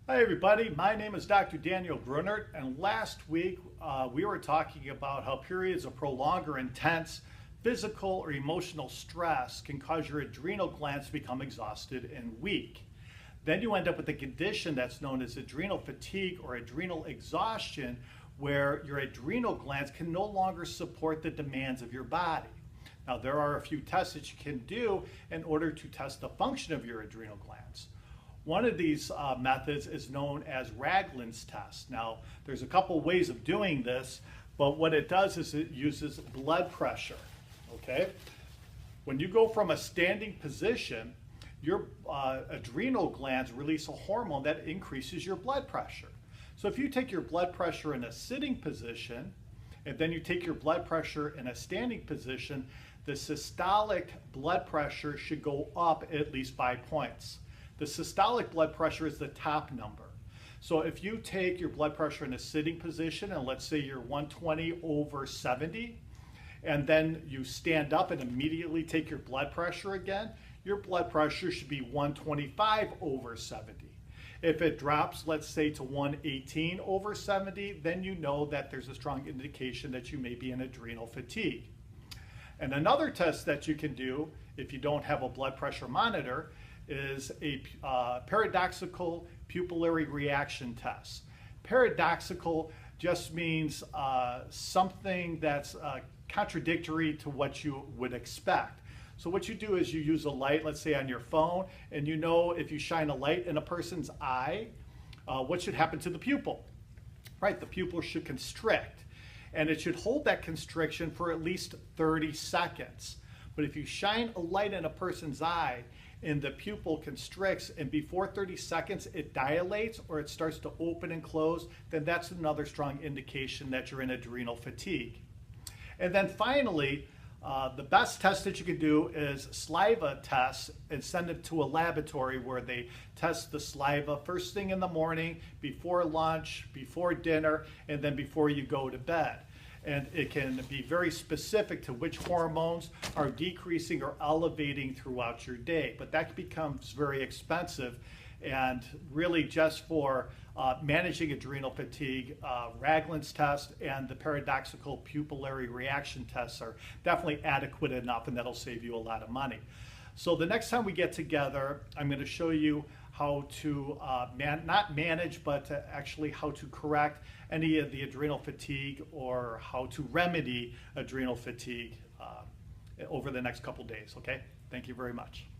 Hi everybody, my name is Dr. Daniel Grunert, and last week we were talking about how periods of prolonged or intense physical or emotional stress can cause your adrenal glands to become exhausted and weak. Then you end up with a condition that's known as adrenal fatigue or adrenal exhaustion, where your adrenal glands can no longer support the demands of your body. Now, there are a few tests that you can do in order to test the function of your adrenal glands. One of these methods is known as Ragland's test. Now, there's a couple ways of doing this, but what it does is it uses blood pressure, okay? When you go from a standing position, your adrenal glands release a hormone that increases your blood pressure. So if you take your blood pressure in a sitting position, and then you take your blood pressure in a standing position, the systolic blood pressure should go up at least 5 points. The systolic blood pressure is the top number. So if you take your blood pressure in a sitting position, and let's say you're 120/70, and then you stand up and immediately take your blood pressure again, your blood pressure should be 125/70. If it drops, let's say, to 118/70, then you know that there's a strong indication that you may be in adrenal fatigue. And another test that you can do if you don't have a blood pressure monitor is a paradoxical pupillary reaction test. Paradoxical just means something that's contradictory to what you would expect. So what you do is you use a light, let's say on your phone, and you know if you shine a light in a person's eye, what should happen to the pupil? Right, the pupil should constrict, and it should hold that constriction for at least 30 seconds. But if you shine a light in a person's eye and the pupil constricts, and before 30 seconds it dilates or it starts to open and close, then that's another strong indication that you're in adrenal fatigue. And then finally, the best test that you can do is saliva tests, and send it to a laboratory where they test the saliva first thing in the morning, before lunch, before dinner, and then before you go to bed. And it can be very specific to which hormones are decreasing or elevating throughout your day. But that becomes very expensive, and really just for managing adrenal fatigue, Ragland's test and the paradoxical pupillary reaction tests are definitely adequate enough, and that'll save you a lot of money. So the next time we get together, I'm going to show you how to not manage, but actually how to correct any of the adrenal fatigue, or how to remedy adrenal fatigue over the next couple days, okay? Thank you very much.